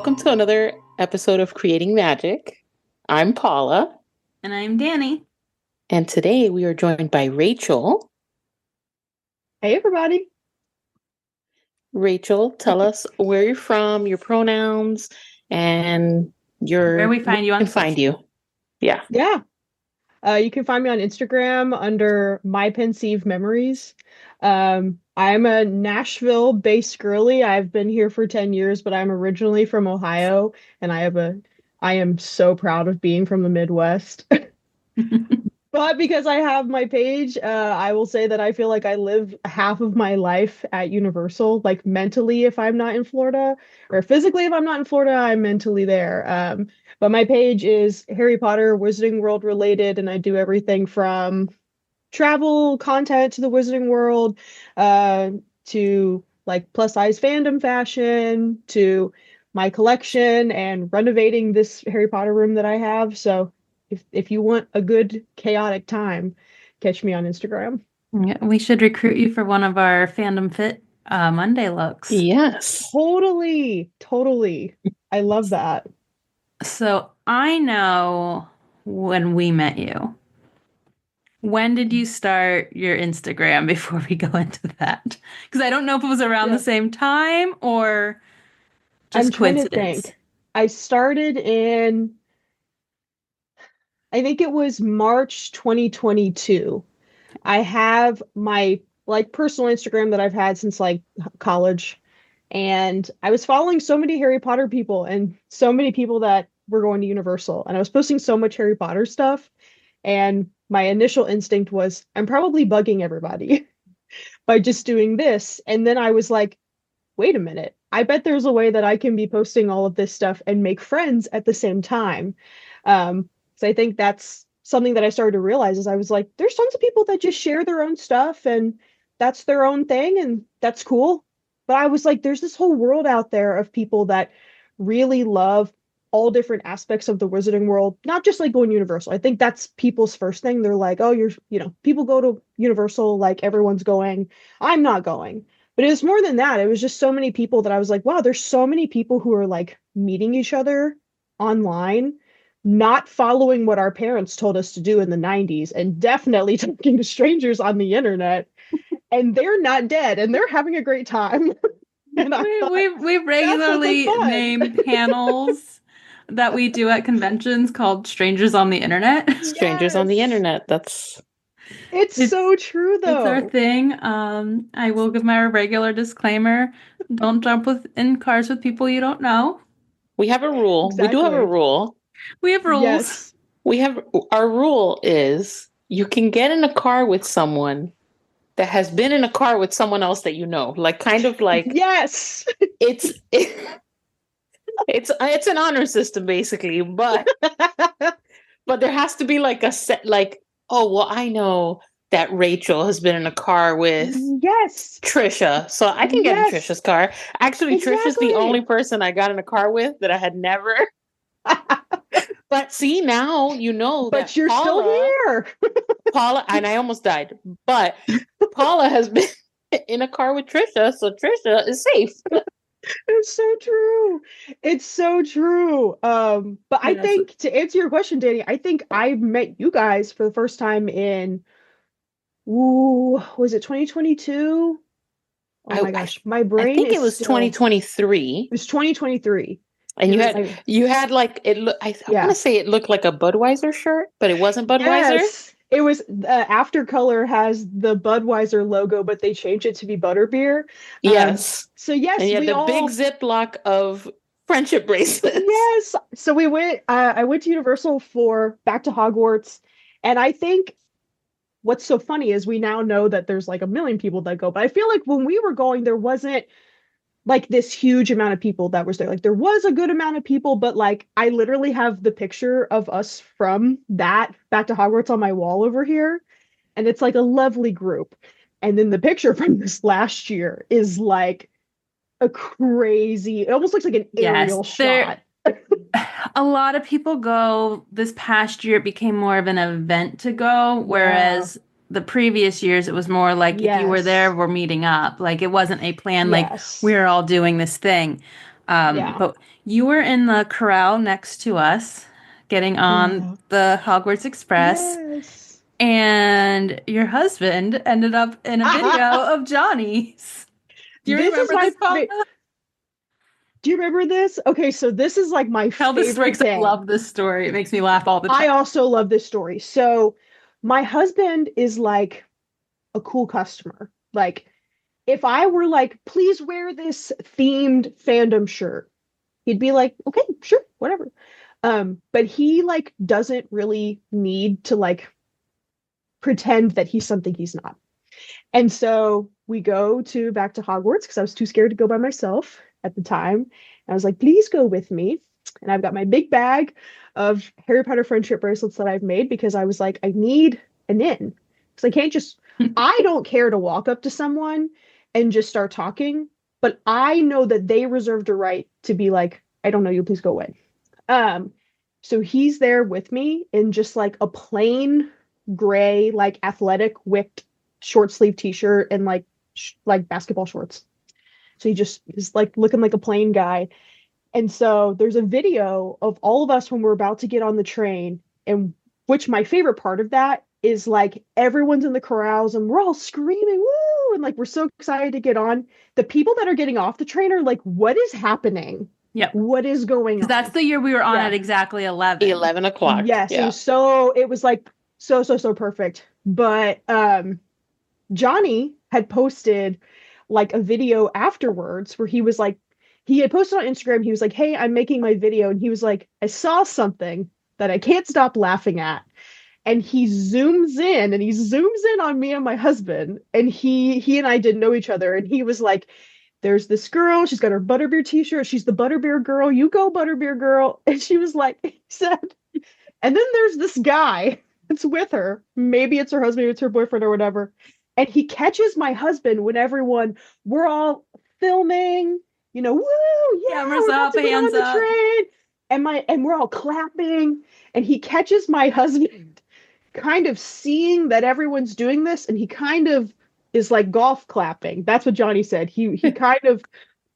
Welcome to another episode of Creating Magic. I'm Paula. And I'm Dani. And today we are joined by Rachel. Hey, everybody. Rachel, tell us where you're from, your pronouns, and where we find you on find you. Yeah. Yeah. You can find me on Instagram under MyPensieveMemories. I'm a Nashville-based girly. I've been here for 10 years, but I'm originally from Ohio, and I am so proud of being from the Midwest. But because I have my page, I will say that I feel like I live half of my life at Universal, like mentally if I'm not in Florida, or physically if I'm not in Florida, I'm mentally there. But my page is Harry Potter, Wizarding World related, and I do everything from travel content to the Wizarding World, to like plus size fandom fashion, to my collection and renovating this Harry Potter room that I have. So if you want a good chaotic time, catch me on Instagram. Yeah, we should recruit you for one of our Fandom Fit Monday looks. Yes. Totally. I love that. So I know when we met you. When did you start your Instagram before we go into that? Because I don't know if it was around the same time or just I'm trying to coincidence. think. I started in, I think it was March 2022. I have my like personal Instagram that I've had since like college. And I was following so many Harry Potter people and so many people that were going to Universal. And I was posting so much Harry Potter stuff. And my initial instinct was, I'm probably bugging everybody by just doing this. And then I was like, wait a minute. I bet there's a way that I can be posting all of this stuff and make friends at the same time. So I think that's something that I started to realize is I was like, there's tons of people that just share their own stuff and that's their own thing and that's cool. But I was like, there's this whole world out there of people that really love all different aspects of the Wizarding world, not just like going Universal. I think that's people's first thing. They're like, oh, people go to Universal, like everyone's going. I'm not going. But it was more than that. It was just so many people that I was like, wow, there's so many people who are like meeting each other online, not following what our parents told us to do in the 90s, and definitely talking to strangers on the internet. And they're not dead and they're having a great time. And we regularly name panels that we do at conventions called Strangers on the Internet. Strangers on the Internet. It's so true though. It's our thing. I will give my regular disclaimer. Don't jump in cars with people you don't know. We have a rule. Exactly. We do have a rule. We have rules. Yes. Our rule is you can get in a car with someone that has been in a car with someone else that you know. Like kind of like yes. It's an honor system basically, but there has to be like a set like, oh well, I know that Rachel has been in a car with Trisha, so I can get in Trisha's car. Actually, Trisha's the only person I got in a car with that I had never. But see, now you know but that you're Paula, still here. Paula, and I almost died, but Paula has been in a car with Trisha, so Trisha is safe. It's so true. It's so true. But I think to answer your question, Dani, I think I met you guys for the first time in, was it 2022? Oh my gosh, my brain. I think it was 2023. It was 2023. And you had like it. I want to say it looked like a Budweiser shirt, but it wasn't Budweiser. Yes, it was. After Color has the Budweiser logo, but they changed it to be Butterbeer. Yes. So yes, and you had the big Ziploc of friendship bracelets. Yes. So we went. I went to Universal for Back to Hogwarts, and I think what's so funny is we now know that there's like a million people that go, but I feel like when we were going, there wasn't like this huge amount of people that was there. Like there was a good amount of people, but like I literally have the picture of us from that Back to Hogwarts on my wall over here. And it's like a lovely group. And then the picture from this last year is like a crazy, it almost looks like an aerial shot. A lot of people go. This past year, it became more of an event to go, whereas the previous years, it was more like if you were there, we're meeting up. Like it wasn't a plan, like we're all doing this thing. But you were in the corral next to us, getting on the Hogwarts Express. Yes. And your husband ended up in a video of Johnny's. Do you remember this, Paula? Do you remember this? Okay, so this is like my favorite thing. I love this story. It makes me laugh all the time. I also love this story. So my husband is like a cool customer. Like, if I were like, please wear this themed fandom shirt, he'd be like, okay, sure, whatever. But he like doesn't really need to like pretend that he's something he's not. And so we go back to Hogwarts because I was too scared to go by myself at the time. And I was like, please go with me. And I've got my big bag of Harry Potter friendship bracelets that I've made because I was like, I need an in. Because I can't just, I don't care to walk up to someone and just start talking, but I know that they reserved a right to be like, I don't know you, please go away. So he's there with me in just like a plain gray, like athletic wicked short sleeve t-shirt and like basketball shorts. So he just is like looking like a plain guy. And so there's a video of all of us when we're about to get on the train, and which my favorite part of that is like everyone's in the corrals and we're all screaming, woo, and like we're so excited to get on. The people that are getting off the train are like, what is happening? Yep. What is going on? That's the year we were on at exactly 11. 11 o'clock. Yes. Yeah. It was like so perfect. But Johnny had posted like a video afterwards where he was like, he had posted on Instagram, he was like, hey, I'm making my video. And he was like, I saw something that I can't stop laughing at. And he zooms in on me and my husband. And he and I didn't know each other. And he was like, there's this girl, she's got her Butterbeer t-shirt. She's the Butterbeer girl. You go, Butterbeer girl. And she was like, he said, and then there's this guy that's with her. Maybe it's her husband, maybe it's her boyfriend or whatever. And he catches my husband when we're all filming, you know, woo, yeah, cameras up, hands up. And we're all clapping. And he catches my husband kind of seeing that everyone's doing this, and he kind of is like golf clapping. That's what Johnny said. He kind of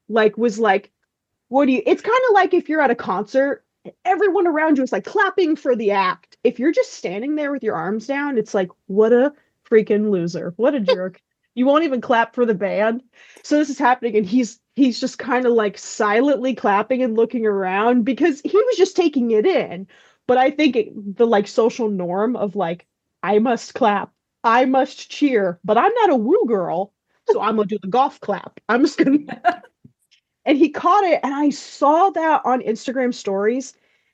like was like, it's kind of like if you're at a concert, everyone around you is like clapping for the act. If you're just standing there with your arms down, it's like, what a freaking loser. What a jerk. You won't even clap for the band. So this is happening, and he's just kind of like silently clapping and looking around because he was just taking it in. But I think the like social norm of like, I must clap, I must cheer, but I'm not a woo girl, so I'm gonna do the golf clap. I'm just gonna. And he caught it, and I saw that on Instagram stories,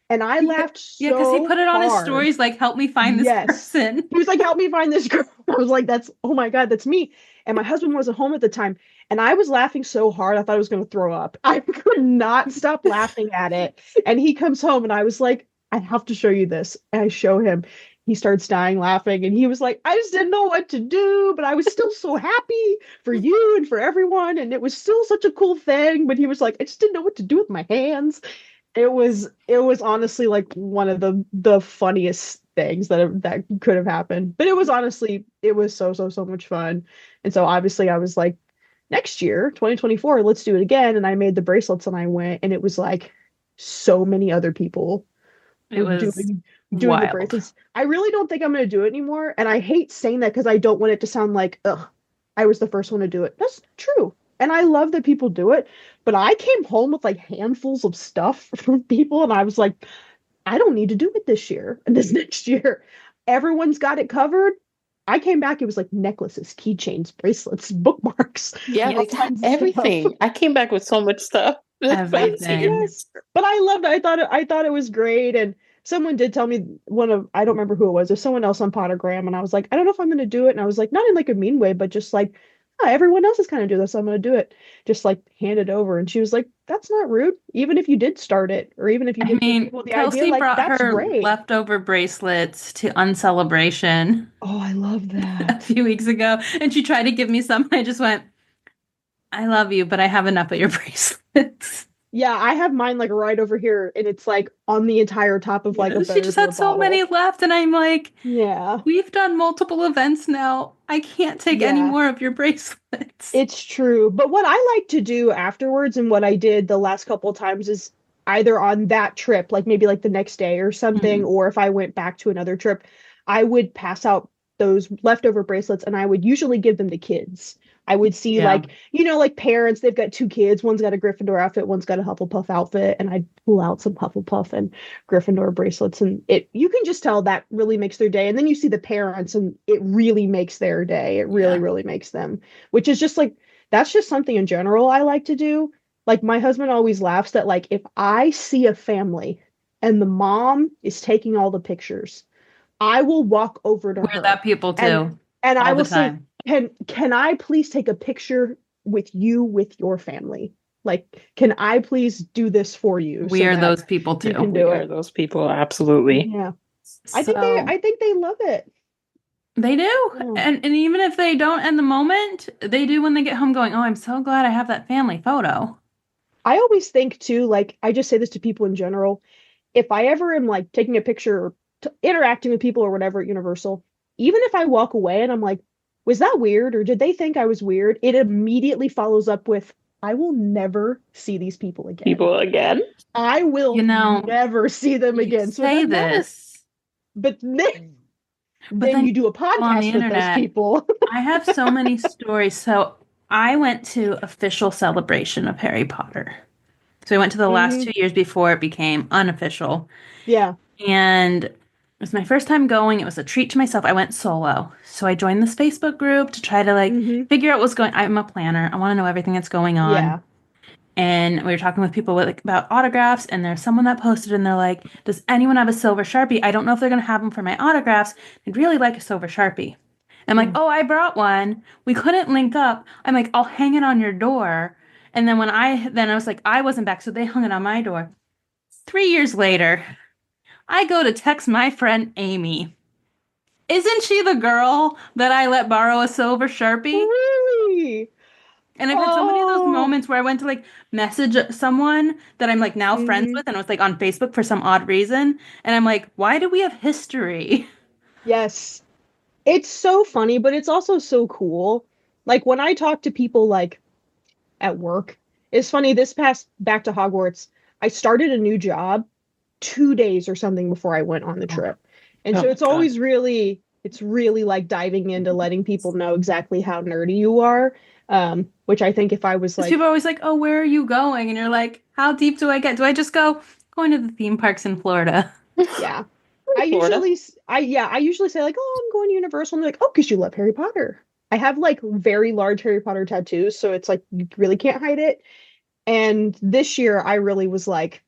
and I laughed so Yeah, because he put it on hard. his stories like, help me find this person. He was like, help me find this girl. I was like, oh my God, that's me. And my husband wasn't home at the time, and I was laughing so hard I thought I was gonna throw up. I could not stop laughing at it. And he comes home, and I was like, I have to show you this. And I show him. He starts dying laughing, and he was like, I just didn't know what to do, but I was still so happy for you and for everyone, and it was still such a cool thing. But he was like, I just didn't know what to do with my hands. It was honestly like one of the funniest things that could have happened. But it was so much fun. And so obviously I was like, next year, 2024, let's do it again. And I made the bracelets, and I went, and it was like so many other people. It was doing wild. The bracelets. I really don't think I'm going to do it anymore. And I hate saying that because I don't want it to sound like, ugh, I was the first one to do it. That's true. And I love that people do it. But I came home with like handfuls of stuff from people. And I was like, I don't need to do it this year and this next year. Everyone's got it covered. I came back, it was like necklaces, keychains, bracelets, bookmarks. Yeah, they got everything. I came back with so much stuff. Everything. Yes. But I loved it. I thought it was great. And someone did tell me I don't remember who it was, or someone else on Pottergram, and I was like, I don't know if I'm gonna do it. And I was like, not in like a mean way, but just like, oh, everyone else is kind of doing this, so I'm gonna do it. Just like hand it over. And she was like, that's not rude. Even if you did start it, or even if you did give people the Kelsey idea, like brought that's her great. leftover bracelets to Uncelebration. Oh, I love that. A few weeks ago. And she tried to give me some. I just went, I love you, but I have enough of your bracelets. Yeah, I have mine like right over here, and it's like on the entire top of like a She just Better had so many left, and I'm like, yeah, we've done multiple events now. I can't take any yeah. more of your bracelets. It's true. But what I like to do afterwards, and what I did the last couple of times, is either on that trip, like maybe like the next day or something, Mhm. or if I went back to another trip, I would pass out those leftover bracelets and I would usually give them to kids. I would see Yeah. like, like parents, they've got two kids, one's got a Gryffindor outfit, one's got a Hufflepuff outfit, and I'd pull out some Hufflepuff and Gryffindor bracelets, and you can just tell that really makes their day. And then you see the parents and it really makes their day. It really, Yeah. really makes them, which is just like, that's just something in general I like to do. Like my husband always laughs that like if I see a family and the mom is taking all the pictures, I will walk over to We're her that people and too, I all the will say, time. can I please take a picture with you with your family? Like, can I please do this for you We so are that those people you too. can We do are it? those people, absolutely. Yeah. So I think they love it. they do. Yeah. And even if they don't in the moment, they do when they get home going, oh, I'm so glad I have that family photo. I always think too, like I just say this to people in general, if I ever am like taking a picture or interacting with people or whatever at Universal, even if I walk away and I'm like, was that weird or did they think I was weird? It immediately follows up with, I will never see these people again. People again? I will never see them you again. So it say doesn't matter. this, But but then then you do a on the podcast with those internet, people. I have so many stories. So I went to official celebration of Harry Potter. So I went to the last 2 years before it became unofficial. Yeah. And it was my first time going. It was a treat to myself. I went solo. So I joined this Facebook group to try to like figure out what's going. I'm a planner. I want to know everything that's going on. Yeah. And we were talking with people with, like, about autographs, and there's someone that posted, and they're like, "Does anyone have a silver Sharpie? I don't know if they're gonna have them for my autographs. I'd really like a silver Sharpie." I'm like, "Oh, I brought one. We couldn't link up." I'm like, "I'll hang it on your door." And then I was like, I wasn't back, so they hung it on my door. 3 years later, I go to text my friend Amy. Isn't she the girl that I let borrow a silver Sharpie? Really? And I've had so many of those moments where I went to like message someone that I'm like now friends with, and I was like on Facebook for some odd reason. And I'm like, why do we have history? Yes. It's so funny, but it's also so cool. Like when I talk to people like at work, it's funny, this past back to Hogwarts, I started a new job 2 days or something before I went on the trip. And Oh so my it's God. always really, it's really like diving into letting people know exactly how nerdy you are. Which I think if I was Because people like, are always like, oh, where are you going? And you're like, how deep do I get? Do I just go going to the theme parks in Florida? yeah, Florida. I usually say like, oh, I'm going to Universal. And they're like, oh, because you love Harry Potter. I have like very large Harry Potter tattoos, so it's like you really can't hide it. And this year I really was like,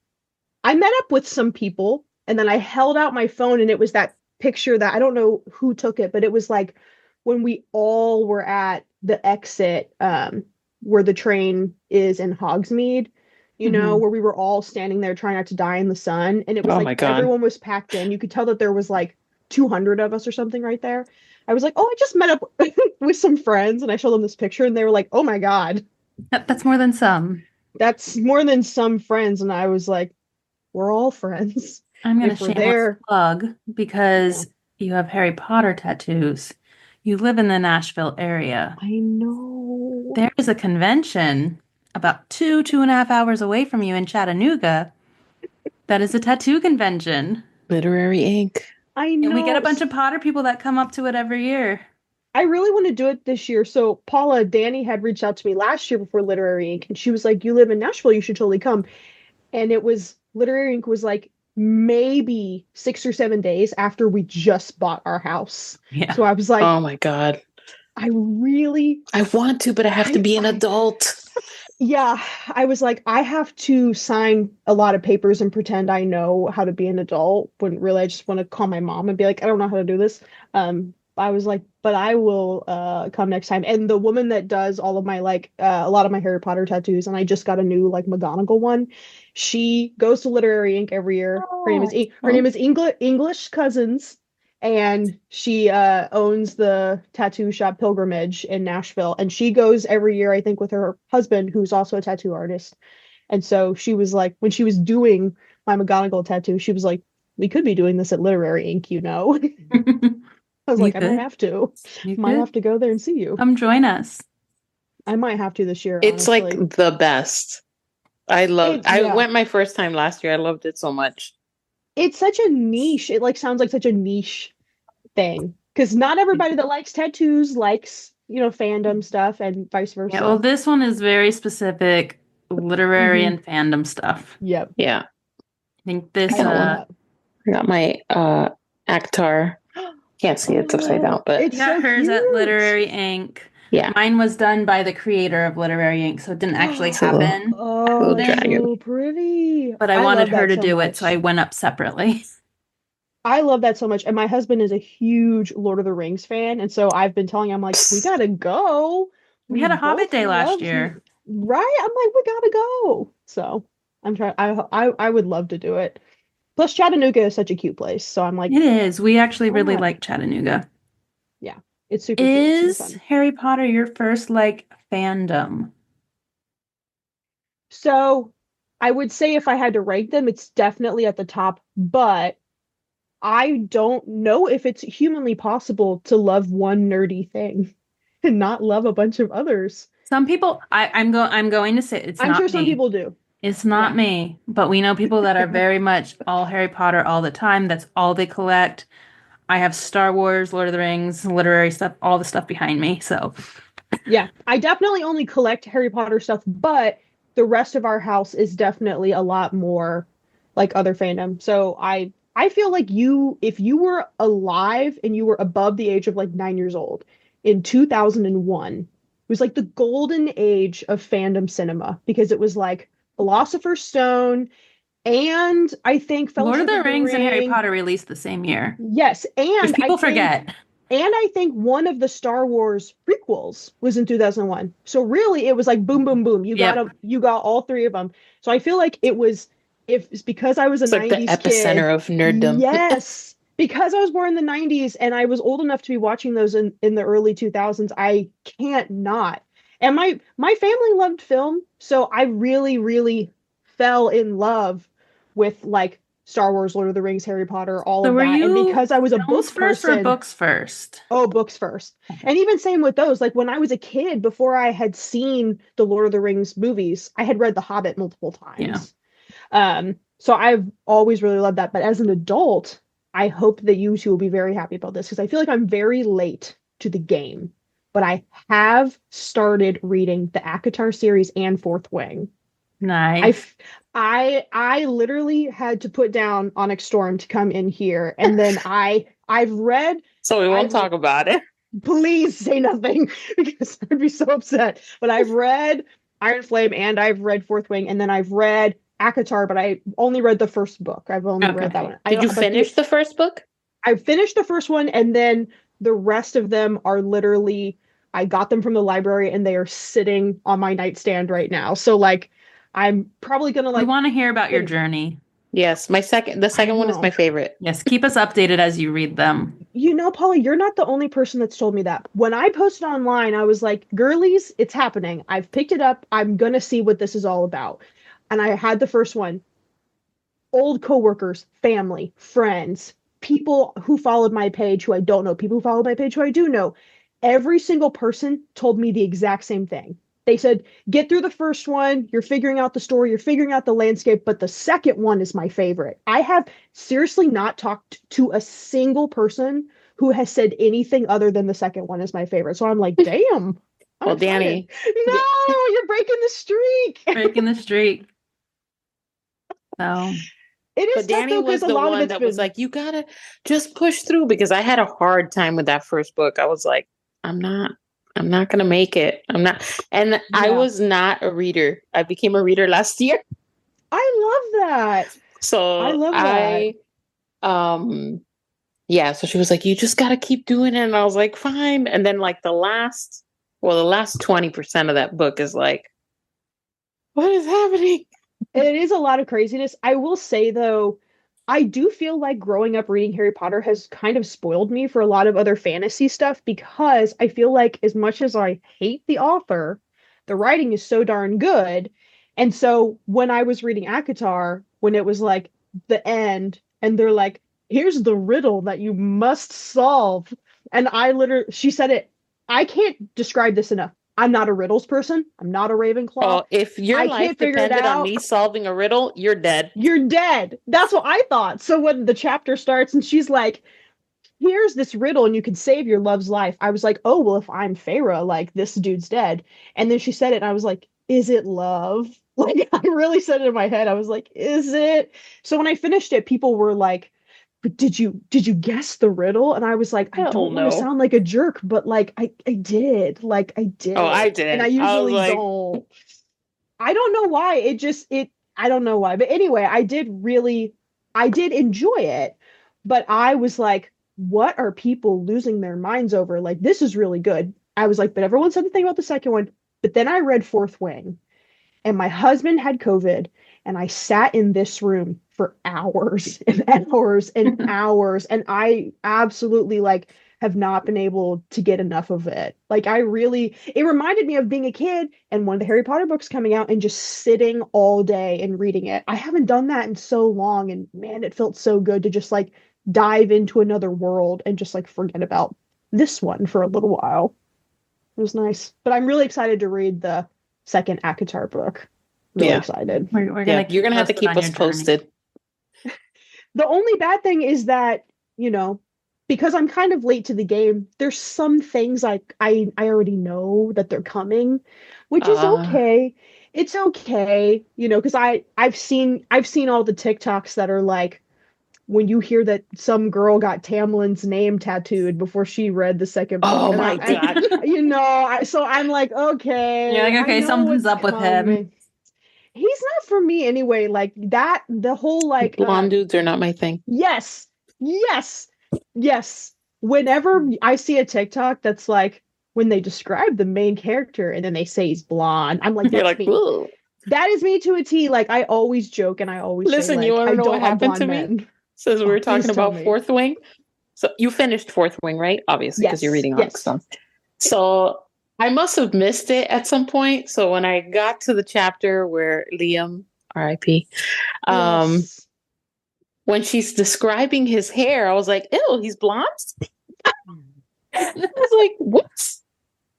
I met up with some people and then I held out my phone and it was that picture that I don't know who took it, but it was like when we all were at the exit where the train is in Hogsmeade, where we were all standing there trying not to die in the sun. And it was Oh like my God. everyone was packed in. You could tell that there was like 200 of us or something right there. I was like, oh, I just met up with some friends and I showed them this picture and they were like, oh my God, That's more than some. that's more than some friends. And I was like, we're all friends. I'm going to If we're shameless there. plug Yeah. because you have Harry Potter tattoos. You live in the Nashville area. I know. There is a convention about 2.5 hours away from you in Chattanooga that is a tattoo convention. Literary ink. I And we get know. a bunch of Potter people that come up to it every year. I really want to do it this year. So Paula, Dani had reached out to me last year before Literary Ink, and she was like, "You live in Nashville, you should totally come." And it was Literary Ink was like maybe 6 or 7 days after we just bought our house. Yeah. So I was like, Oh my God. I want to, but I have to be an adult. Yeah, I was like, I have to sign a lot of papers and pretend I know how to be an adult when really I just want to call my mom and be like, I don't know how to do this. I was like, but I will come next time. And the woman that does all of my like a lot of my Harry Potter tattoos, and I just got a new like McGonagall one. She goes to Literary Ink every year. Her name is English Cousins, and she owns the tattoo shop Pilgrimage in Nashville. And she goes every year, I think, with her husband, who's also a tattoo artist. And so she was like, when she was doing my McGonagall tattoo, she was like, we could be doing this at Literary Ink, you know? I was You like, I might could. have to. You Might could. have to go there and see you. Come join us. I might have to this year, It's honestly. like the best. I went my first time last year. I loved it so much. It's such a niche. It like sounds like such a niche thing. Because not everybody that likes tattoos likes, fandom stuff and vice versa. Yeah, well, this one is very specific literary and fandom stuff. Yep. Yeah. I think this I got my Actar. Can't see it's upside down, but you got hers at Literary Ink. Yeah. Mine was done by the creator of Literary Ink, so it didn't actually happen. Oh, dragon. so pretty. But I wanted her to do it, so I went up separately. I love that so much. And my husband is a huge Lord of the Rings fan. And so I've been telling him, like, we gotta go. We had a Hobbit day last year. Right? I'm like, we gotta go. So I'm trying. I would love to do it. Plus, Chattanooga is such a cute place. So I'm like, it is. We actually really like Chattanooga. Yeah, it's super cute. Super fun. Harry Potter your first fandom? So I would say if I had to rank them, it's definitely at the top, but I don't know if it's humanly possible to love one nerdy thing and not love a bunch of others. Some people, I'm going to say it's I'm not sure me. some people do. It's not me, but we know people that are very much all Harry Potter all the time. That's all they collect. I have Star Wars, Lord of the Rings, literary stuff, all the stuff behind me. So, yeah, I definitely only collect Harry Potter stuff, but the rest of our house is definitely a lot more like other fandom. So I feel like if you were alive and you were above the age of like 9 years old in 2001, it was like the golden age of fandom cinema because it was like Philosopher's Stone, and I think Lord of the Rings and Harry Ring. Potter released the same year. Yes, and people forget. And I think one of the Star Wars prequels was in 2001. So really, it was like boom, boom, boom. You got all three of them. So I feel like it's because I was a 90s like the epicenter of nerddom. Yes, because I was born in the 90s and I was old enough to be watching those in the early 2000s. I can't not. And my family loved film, so I really, really fell in love with like Star Wars, Lord of the Rings, Harry Potter, all of that. And because I was a book person, or books first? Oh, books first. And even same with those. Like when I was a kid, before I had seen the Lord of the Rings movies, I had read The Hobbit multiple times. Yeah. So I've always really loved that. But as an adult, I hope that you two will be very happy about this because I feel like I'm very late to the game. But I have started reading the ACOTAR series and Fourth Wing. Nice. I literally had to put down Onyx Storm to come in here, and then I've read. So we won't talk about it. Please say nothing because I'd be so upset. But I've read Iron Flame and I've read Fourth Wing, and then I've read ACOTAR, but I only read the first book. I've only read that one. Did you finish the first book? I finished the first one, and then the rest of them are literally I got them from the library, and they are sitting on my nightstand right now. So like. I'm probably gonna We want to hear about your journey. Yes, the second one is my favorite. Yes, keep us updated as you read them. Paula, you're not the only person that's told me that. When I posted online, I was like, girlies, it's happening. I've picked it up. I'm gonna see what this is all about. And I had the first one. Old coworkers, family, friends, people who followed my page who I don't know, people who followed my page who I do know. Every single person told me the exact same thing. They said, get through the first one. You're figuring out the story. You're figuring out the landscape. But the second one is my favorite. I have seriously not talked to a single person who has said anything other than the second one is my favorite. So I'm like, damn. Well, Dani. No, you're breaking the streak. Breaking the streak. So. It is but Dani was the one that was like, you gotta just push through because I had a hard time with that first book. I was like, I'm not going to make it. I'm not. And yeah. I was not a reader. I became a reader last year. I love that. So I love that. Yeah. So she was like, you just got to keep doing it. And I was like, fine. And then like the last 20% of that book is like, what is happening? It is a lot of craziness. I will say though, I do feel like growing up reading Harry Potter has kind of spoiled me for a lot of other fantasy stuff because I feel like as much as I hate the author, the writing is so darn good. And so when I was reading ACOTAR, when it was like the end, and they're like, here's the riddle that you must solve. And she said it, I can't describe this enough. I'm not a riddles person. I'm not a Ravenclaw. Oh, if your I life can't figure it depended on out. me solving a riddle, you're dead. You're dead. That's what I thought. So when the chapter starts and she's like, here's this riddle and you can save your love's life, I was like, oh, well, if I'm Feyre, like this dude's dead. And then she said it and I was like, is it love? Like I really said it in my head. I was like, is it? So when I finished it, people were like, but did you guess the riddle? And I was like, I don't want to sound like a jerk, but like I did. Like I did. Oh, I did. And I usually don't. I don't know why. I don't know why. But anyway, I did enjoy it. But I was like, what are people losing their minds over? Like, this is really good. I was like, but everyone said the thing about the second one. But then I read Fourth Wing, and my husband had COVID, and I sat in this room for hours and hours and hours, and I absolutely like have not been able to get enough of it. Like it reminded me of being a kid and one of the Harry Potter books coming out and just sitting all day and reading it. I haven't done that in so long, and man, it felt so good to just like dive into another world and just like forget about this one for a little while. It was nice. But I'm really excited to read the second ACOTAR book. Really excited. We're gonna you're gonna have to keep us posted. The only bad thing is that, because I'm kind of late to the game, there's some things like I already know that they're coming, which is okay. It's okay, because I've seen all the TikToks that are like, when you hear that some girl got Tamlin's name tattooed before she read the second book. Oh my God. So I'm like, okay. You're like, okay, something's up with him. He's not for me anyway. Like that, the whole like blonde dudes are not my thing. Yes. Whenever I see a TikTok that's like, when they describe the main character and then they say he's blonde, I'm like, that's me. Whoa. That is me to a T. Like I always joke and I always listen. Say, like, you want to know what happened to men. me? Since we were talking about Fourth Wing, so you finished Fourth Wing, right? Obviously, because you're reading on stuff. So I must have missed it at some point. So when I got to the chapter where Liam, R.I.P., when she's describing his hair, I was like, "Ew, he's blonde." I was like, "What?"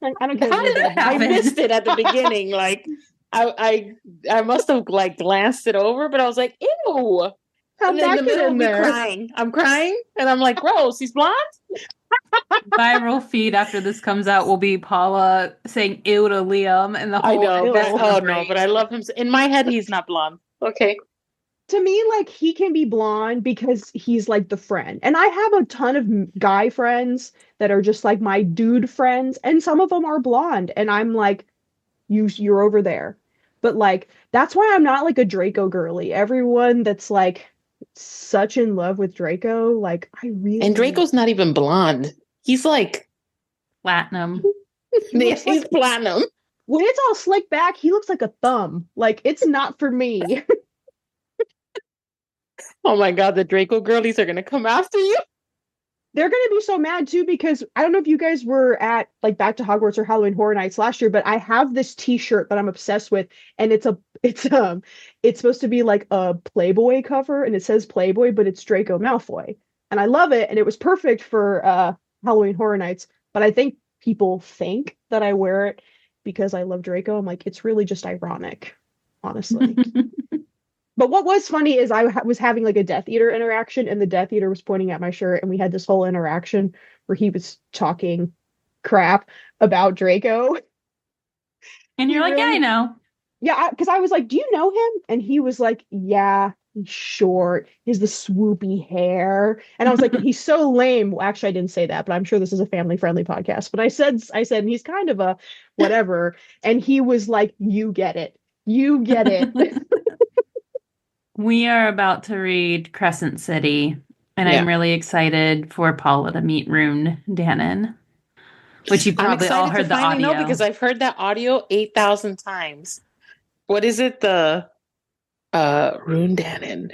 I don't care. How did that happen? I missed it at the beginning. Like I must have like glanced it over, but I was like, "Ew." And in the middle of me crying. I'm crying and I'm like, gross, he's blonde? Viral feed after this comes out will be Paula saying ew to Liam and the whole. I know. No, but I love him. In my head, he's not blonde. Okay. To me, like, he can be blonde because he's like the friend. And I have a ton of guy friends that are just like my dude friends. And some of them are blonde. And I'm like, you're over there. But like, that's why I'm not like a Draco girly. Everyone that's like such in love with Draco, like I really. And Draco's not even blonde. He's like platinum. He's platinum. When it's all slicked back, he looks like a thumb. Like it's not for me. Oh my God, the Draco girlies are gonna come after you. They're gonna be so mad too because I don't know if you guys were at like Back to Hogwarts or Halloween Horror Nights last year, but I have this T-shirt that I'm obsessed with, and it's supposed to be like a Playboy cover, and it says Playboy, but it's Draco Malfoy, and I love it, and it was perfect for Halloween Horror Nights. But I think people think that I wear it because I love Draco. I'm like, it's really just ironic, honestly. But what was funny is I was having like a Death Eater interaction, and the Death Eater was pointing at my shirt, and we had this whole interaction where he was talking crap about Draco. And you're like, yeah, I know. Yeah, because I was like, do you know him? And he was like, yeah, he's short. He has the swoopy hair. And I was like, he's so lame. Well, actually, I didn't say that, but I'm sure this is a family-friendly podcast. But I said, and he's kind of a whatever. And he was like, you get it. You get it. We are about to read Crescent City, and I'm really excited for Paula to meet Rune Dannon, which you probably all heard the audio. Know because I've heard that audio 8,000 times. What is it? The Rune Dannon.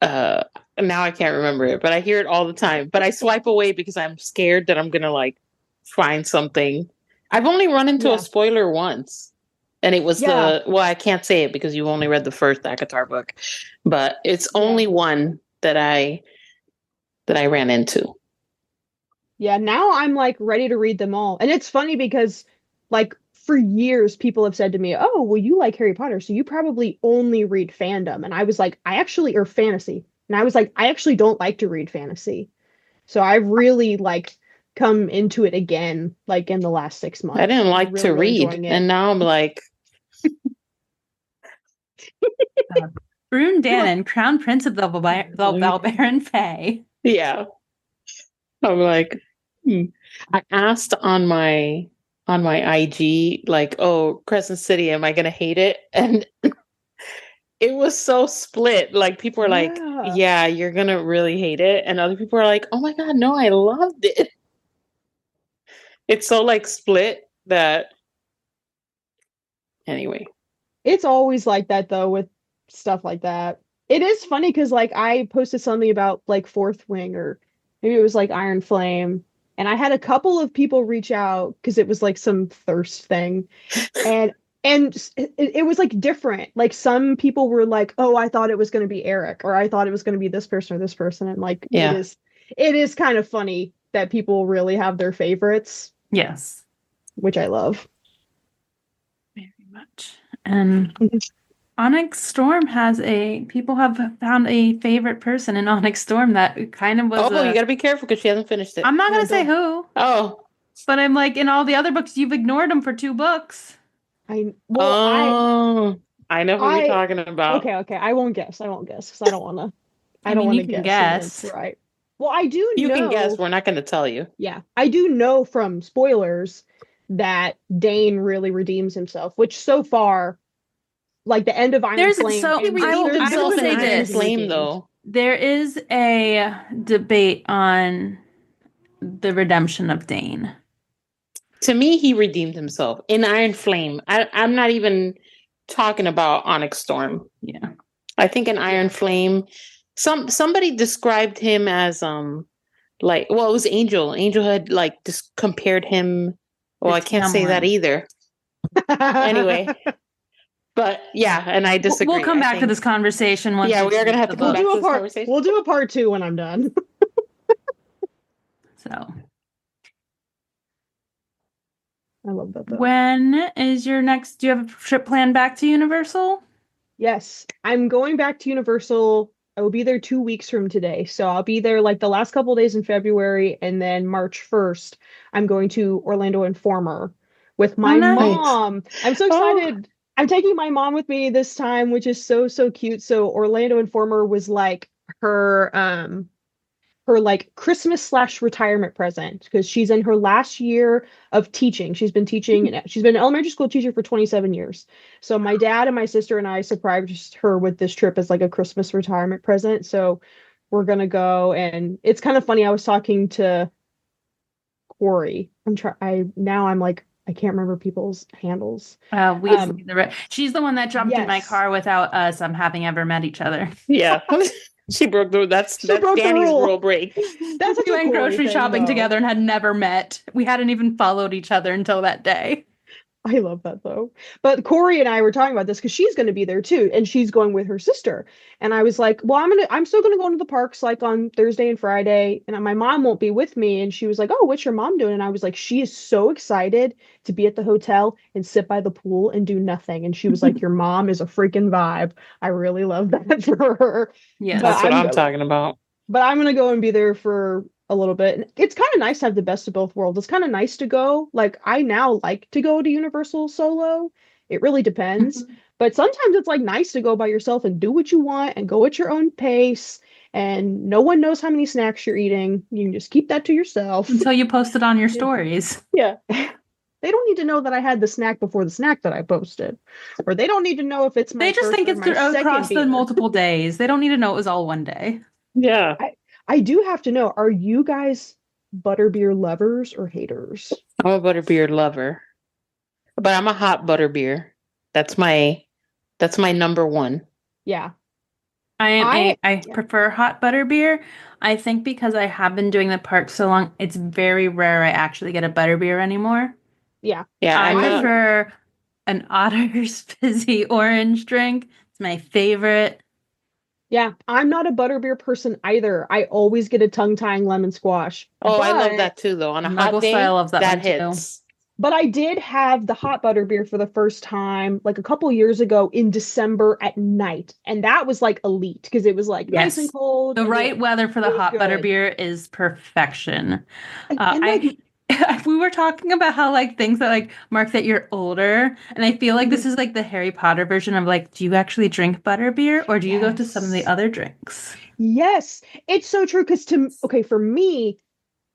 Now I can't remember it, but I hear it all the time. But I swipe away because I'm scared that I'm gonna like find something. I've only run into a spoiler once, And it was I can't say it because you only read the first ACOTAR book, but it's only one that I ran into. Yeah, now I'm like ready to read them all. And it's funny because like for years people have said to me, "Oh, well you like Harry Potter, so you probably only read fandom." And I was like, or fantasy. And I was like, I actually don't like to read fantasy. So I've really like come into it again like in the last 6 months. I didn't like to read, and now I'm like Brune Dannon, Crown Prince of the Valbaran Fae. Yeah. I'm like, I asked on my IG, like, oh, Crescent City, am I gonna hate it? And it was so split. Like people are like, yeah, you're gonna really hate it. And other people are like, oh my God, no, I loved it. It's so like split that anyway. It's always like that though with stuff like that. It is funny because like I posted something about like Fourth Wing or maybe it was like Iron Flame, and I had a couple of people reach out because it was like some thirst thing, and it was like different. Like some people were like, "Oh, I thought it was going to be Eric," or "I thought it was going to be this person or this person," and like it is kind of funny that people really have their favorites. Yes, which I love very much. And Onyx Storm people have found a favorite person in Onyx Storm that kind of was. Oh, you gotta be careful because she hasn't finished it. I'm not gonna say who. Oh, but I'm like in all the other books, you've ignored them for 2 books. I know who you're talking about. Okay. I won't guess because I don't want to. I don't want to guess. Right. Well, I do know. You can guess. We're not going to tell you. Yeah, I do know from spoilers that Dane really redeems himself, which so far, like the end of Iron Flame. So he redeemed himself in Iron Flame, though. There is a debate on the redemption of Dane. To me, he redeemed himself in Iron Flame. I'm not even talking about Onyx Storm. Yeah, I think in Iron Flame, somebody described him as it was Angel. Angel had like just compared him. Well, I can't say that either. Anyway, but yeah, and I disagree. We'll come back to this conversation once. Yeah, we are gonna have to come back to this conversation. We'll do a part 2 when I'm done. So. I love that though. When is your next? Do you have a trip planned back to Universal? Yes, I'm going back to Universal. I will be there 2 weeks from today. So I'll be there like the last couple days in February, and then March 1st, I'm going to Orlando Informer with my mom. I'm so excited. I'm taking my mom with me this time, which is so cute. So Orlando Informer was like her like Christmas / retirement present because she's in her last year of teaching. She's been teaching. She's been an elementary school teacher for 27 years. So my dad and my sister and I surprised her with this trip as like a Christmas retirement present. So we're going to go. And it's kind of funny. I was talking to Corey. I'm like, I can't remember people's handles. She's the one that jumped in my car without us having ever met each other. Yeah. She broke that's Danny's rule break. That's we went grocery shopping together and had never met. We hadn't even followed each other until that day. I love that though. But Corey and I were talking about this because she's going to be there too, and she's going with her sister. And I was like, well, I'm still going to go into the parks like on Thursday and Friday, and my mom won't be with me. And she was like, oh, what's your mom doing? And I was like, she is so excited to be at the hotel and sit by the pool and do nothing. And she was like, your mom is a freaking vibe. I really love that for her. Yeah, that's what I'm talking about. But I'm going to go and be there for a little bit. And it's kind of nice to have the best of both worlds. It's kind of nice to go. Like I now like to go to Universal solo. It really depends. But sometimes it's like nice to go by yourself and do what you want and go at your own pace. And no one knows how many snacks you're eating. You can just keep that to yourself. Until you post it on your stories. Yeah. They don't need to know that I had the snack before the snack that I posted. Or they don't need to know if it's my They just think it's across the multiple days. They don't need to know it was all one day. Yeah. I do have to know, are you guys butterbeer lovers or haters? I'm a butterbeer lover. But I'm a hot butterbeer. That's my number one. Yeah. I prefer hot butterbeer. I think because I have been doing the park so long, it's very rare I actually get a butterbeer anymore. Yeah. Yeah. I prefer an Otter's fizzy orange drink. It's my favorite. Yeah, I'm not a butterbeer person either. I always get a tongue-tying lemon squash. Oh, I love But that too, though. On a hot Muggle day, Style loves that that one too. hits. But I did have the hot butterbeer for the first time like a couple years ago in December at night. And that was like elite because it was like nice and Yes. cold. The and right weather for the really hot good. butterbeer is perfection. And like, We were talking about how like things that like mark that you're older, and I feel like this Mhm. is like the Harry Potter version of like, do you actually drink butterbeer or do you go to some of the Yes. other drinks? Yes, it's so true because for me,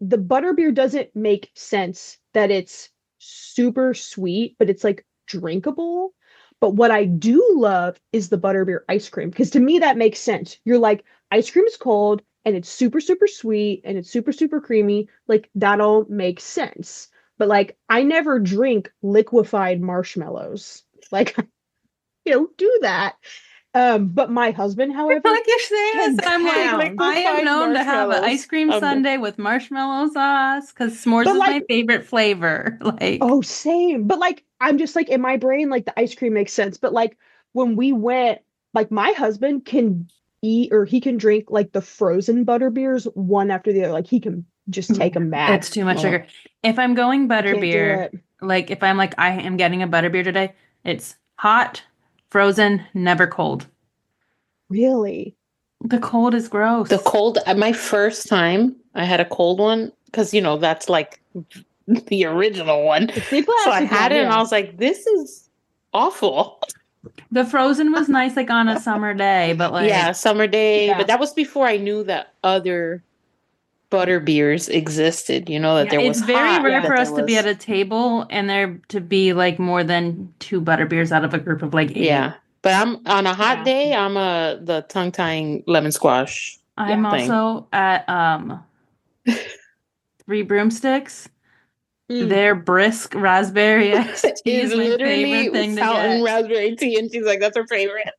the butterbeer doesn't make sense that it's super sweet, but it's like drinkable. But what I do love is the butterbeer ice cream because to me that makes sense. You're like, ice cream is cold and it's super, super sweet and it's super, super creamy. Like that all makes sense. But like, I never drink liquefied marshmallows. Like, you don't do that. But my husband, however, Like you're saying this, can and I'm like, pound. I am Liquefied known to have an ice marshmallows. cream sundae with marshmallow sauce because s'mores But is my like, favorite flavor. Like, oh, same. But like, I'm just like in my brain, like the ice cream makes sense. But like when we went, like my husband can eat or he can drink like the frozen butter beers one after the other. Like he can just take them back. it's too much Oh. sugar. If I'm going Can't do butterbeer, it. like if I'm like, I am getting a butterbeer today, it's hot, frozen, never cold. Really? The cold is gross. The cold, my first time I had a cold one, because, that's like the original one. It's the So I classic had one, it and yeah. I was like, this is awful. The frozen was nice, like on a summer day, but like, Yeah, summer day. Yeah. But that was before I knew that other butter beers existed, that yeah, there was it's very hot. rare that for there us to be was, at a table and there to be like more than 2 butterbeers out of a group of like 8. Yeah. But I'm on a hot Yeah. day, I'm the tongue tying lemon squash. I'm thing. also at Three Broomsticks. Their brisk raspberry iced tea Is is my favorite literally thing to fountain get. raspberry tea, and she's like, that's her favorite.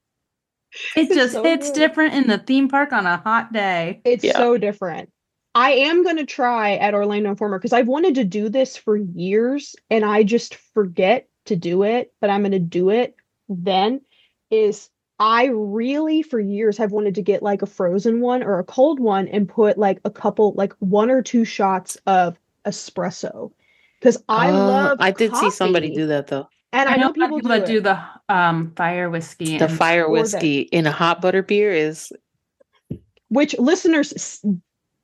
It It's just so hits good. different in the theme park on a hot day. It's Yeah. so different. I am going to try at Orlando Informer because I've wanted to do this for years and I just forget to do it, but I'm going to do it then. Is I really for years have wanted to get like a frozen one or a cold one and put like a couple, like 1 or 2 shots of espresso because I love I did see somebody coffee do that though. and I I know know a lot of people people do that do it. the fire whiskey The and fire Or that, whiskey in a hot butter beer is, which listeners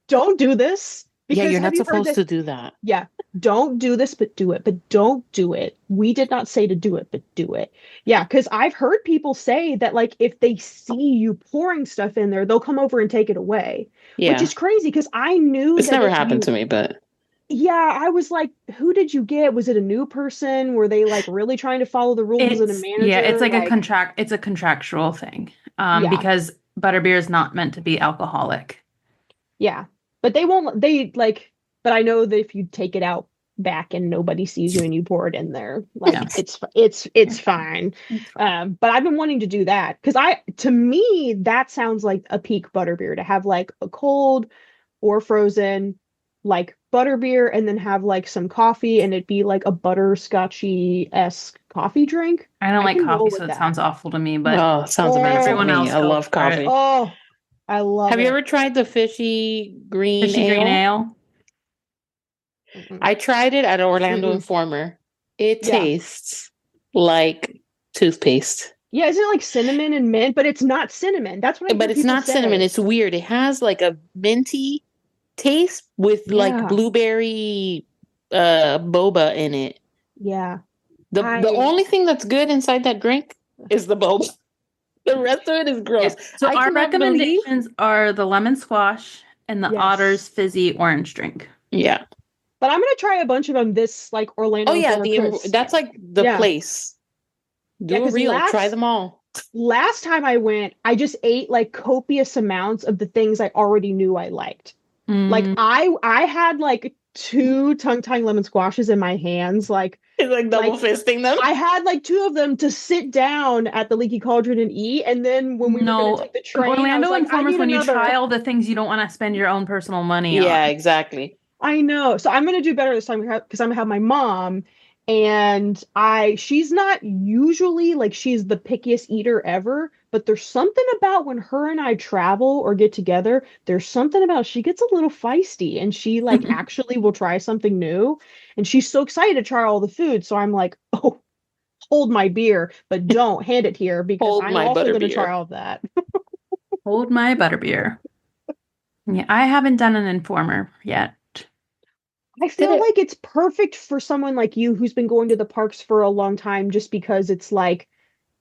don't do this yeah, because you're have not you heard supposed this? to do that. Yeah, don't do this, but do it. But don't do it. We did not say to do it, but do it. Yeah, because I've heard people say that, like, if they see you pouring stuff in there, they'll come over and take it away, which Yeah. is crazy because I knew It's that never if happened you, to me, but yeah, I was like, who did you get? Was it a new person? Were they like really trying to follow the rules? Was it a it's manager? like Like, it's a contractual thing. yeah, Because butterbeer is not meant to be alcoholic. yeah. But they won't, they like, but I know that if you take it out back and nobody sees you and you pour it in there, like Yeah. it's fine. But I've been wanting to do that because to me that sounds like a peak butterbeer to have like a cold or frozen like butterbeer and then have like some coffee and it'd be like a butterscotchy-esque coffee drink. I don't I like can roll coffee, with so it that. sounds awful to me, but oh, it sounds Oh, amazing to everyone me. else I go love for it. coffee. Oh, I love Have you it. ever tried the fishy green Fishy ale? green ale. Mm-mm. I tried it at Orlando Mm-mm. Informer. It Yeah. tastes like toothpaste. Yeah, isn't it like cinnamon and mint? But it's not cinnamon. That's what I But hear it's people not cinnamon. say. It's weird. It has like a minty taste with like Yeah, blueberry boba in it. yeah. The only thing that's good inside that drink is the boba. The rest of it is gross. So I our cannot believe. recommendations are the lemon squash and the Yes. Otter's fizzy orange drink. Yeah. But I'm gonna try a bunch of them this like Orlando Oh yeah, Informer 'cause- that's like the Yeah. place. Do Yeah, a 'cause reel. Try them all. last time I went, I just ate like copious amounts of the things I already knew I liked. Like Mm. I had like 2 tongue-tying lemon squashes in my hands. Like It's like double Like, fisting them. I had like 2 of them to sit down at the Leaky Cauldron and eat, and then when we were gonna take the train, I was Orlando like, I informers need when you another. try all the things you don't want to spend your own personal money Yeah, on. exactly. I know. So I'm gonna do better this time because I'm gonna have my mom, And she's not usually like she's the pickiest eater ever, but there's something about when her and I travel or get together, there's something about she gets a little feisty and she like actually will try something new. And she's so excited to try all the food. So I'm like, oh, hold my beer, but don't hand it here because I'm also going to try all of that. Hold my butterbeer. Yeah, I haven't done an informer yet. I feel like it's perfect for someone like you who's been going to the parks for a long time just because it's like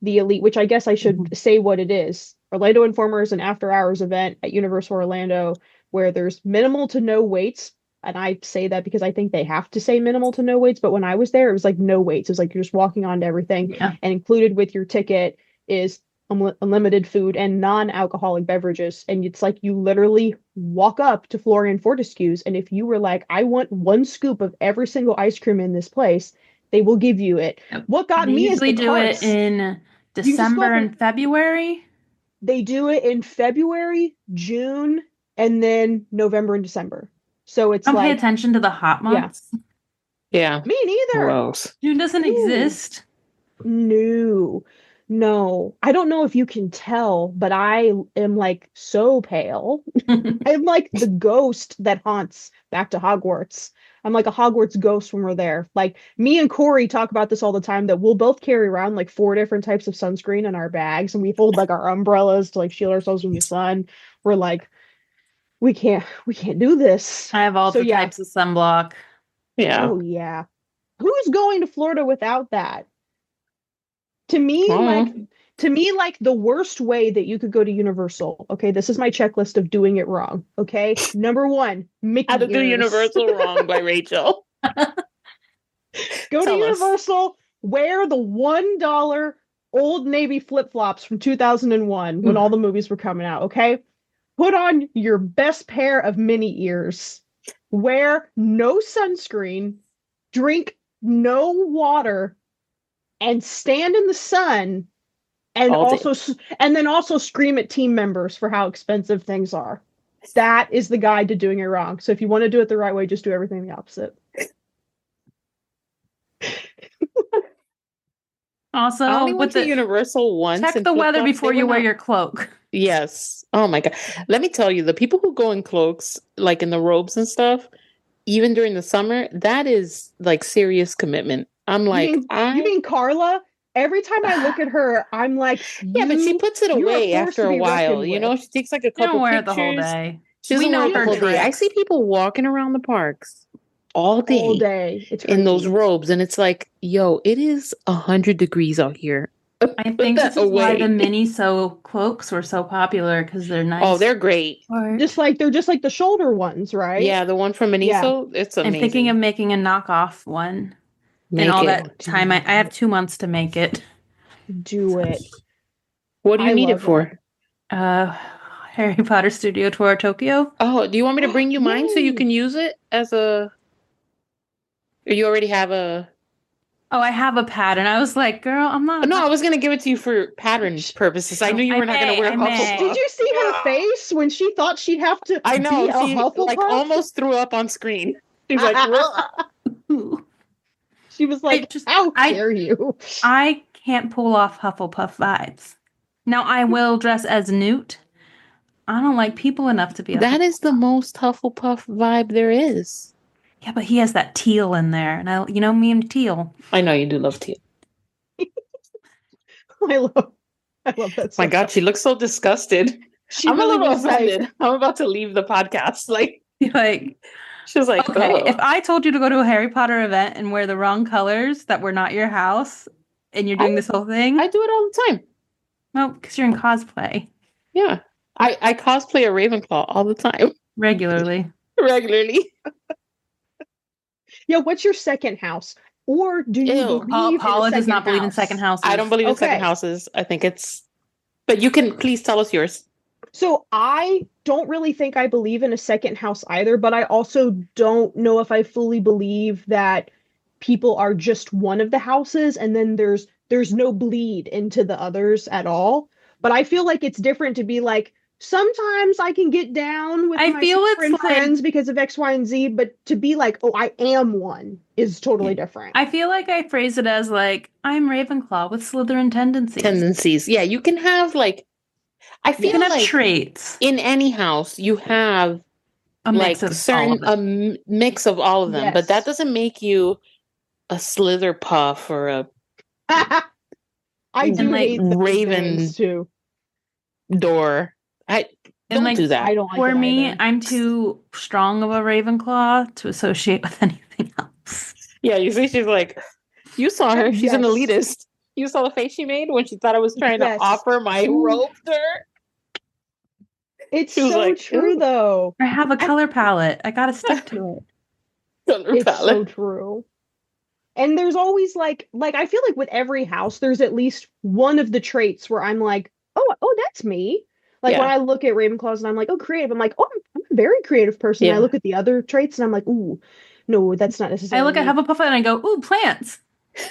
the elite, which I guess I should say what it is. Orlando Informer is an after hours event at Universal Orlando where there's minimal to no waits. And I say that because I think they have to say minimal to no waits. But when I was there, it was like no waits. It was like you're just walking on to everything. Yeah. And included with your ticket is unlimited food and non-alcoholic beverages. And it's like you literally walk up to Florian Fortescue's. And if you were like, I want one scoop of every single ice cream in this place, they will give you it. What got me is the carts. They usually do it in December and February. They do it in February, June, and then November and December. So it's don't pay attention to the hot months. Yeah. Me neither. Gross. June doesn't exist. No. I don't know if you can tell, but I am like so pale. I'm like the ghost that haunts back to Hogwarts. I'm like a Hogwarts ghost when we're there. Like me and Corey talk about this all the time that we'll both carry around like 4 different types of sunscreen in our bags and we hold like our umbrellas to like shield ourselves from the sun. We're like, we can't do this. I have all the types of sunblock. Yeah. Oh yeah. Who's going to Florida without that? To me, like the worst way that you could go to Universal. Okay, this is my checklist of doing it wrong. Okay, number 1, Mickey How to do Universal wrong by Rachel. Go to Universal, wear the $1 Old Navy flip-flops from 2001 when all the movies were coming out. Okay, put on your best pair of mini ears, wear no sunscreen, drink no water, and stand in the sun and then also scream at team members for how expensive things are. That is the guide to doing it wrong. So if you want to do it the right way, just do everything the opposite. Also, I only went to Universal once. Check the weather before you wear your cloak. Yes. Oh my God. Let me tell you, the people who go in cloaks, like in the robes and stuff, even during the summer, that is like serious commitment. I'm like, you mean Carla? Every time I look at her, I'm like, yeah, but she puts it away after a while. You know, she takes like a couple wear pictures. It the whole day. She doesn't wear it the whole day. I see people walking around the parks all day. It's in those robes, and it's like, yo, it is 100 degrees out here. I think this is why the mini cloaks were so popular because they're nice. Oh, they're great. They're just like the shoulder ones, right? Yeah, the one from Miniso. Yeah. It's amazing. I'm thinking of making a knockoff one. And all that time, I have 2 months to make it. Do it. What do you need it for? Harry Potter Studio Tour Tokyo. Oh, do you want me to bring you mine so you can use it as a... Or you already have a... Oh, I have a pattern. I was like, girl, I'm not... No, I was going to give it to you for pattern purposes. I knew you were not going to wear Hufflepuff. Did you see her face when she thought she'd have to I know, be she Hufflepuff? almost threw up on screen. She was like... She was like, how dare you? I can't pull off Hufflepuff vibes. Now, I will dress as Newt. I don't like people enough to be That is the most Hufflepuff vibe there is. Yeah, but he has that teal in there. And me and teal. I know you do love teal. I love that so my God, she looks so disgusted. I'm a little offended. I'm about to leave the podcast. She was like, okay, if I told you to go to a Harry Potter event and wear the wrong colors that were not your house and you're doing this whole thing. I do it all the time. Well, because you're in cosplay. Yeah. I cosplay a Ravenclaw all the time. Regularly. Yeah, what's your second house? Or do you believe Paula does not believe in second houses. I don't believe in second houses. I think it's... But you can please tell us yours. So I don't really think I believe in a second house either, but I also don't know if I fully believe that people are just one of the houses and then there's no bleed into the others at all. But I feel like it's different to be like, sometimes I can get down with I my feel super it's like friends because of X, Y, and Z, but to be like, oh, I am one is totally different. I feel like I phrase it as like I'm Ravenclaw with Slytherin tendencies. Yeah, you can have like I You can feel have like traits. in any house you have A mix like of all certain of it. mix of all of them, but that Yes. doesn't make you a Slitherpuff or a I And do like hate those names Raven too. door. I and don't like do that. I don't like for it me, either. I'm too strong of a Ravenclaw to associate with anything else. Yeah, you see, she's like, you saw her. She's an Yes. elitist. You saw the face she made when she thought I was trying to Yes. offer my Ooh, robe to her. it's She was so like, true though. I have a And color palette. I gotta stick to it. color it's so palette. true. And there's always like I feel like with every house, there's at least one of the traits where I'm like, oh, that's me. Like when Yeah, I look at Ravenclaws and I'm like, oh, creative. I'm like, oh, I'm a very creative person. And I yeah. look at the other traits and I'm like, ooh, no, that's not I necessarily look at me. Hufflepuff and I go, ooh, plants.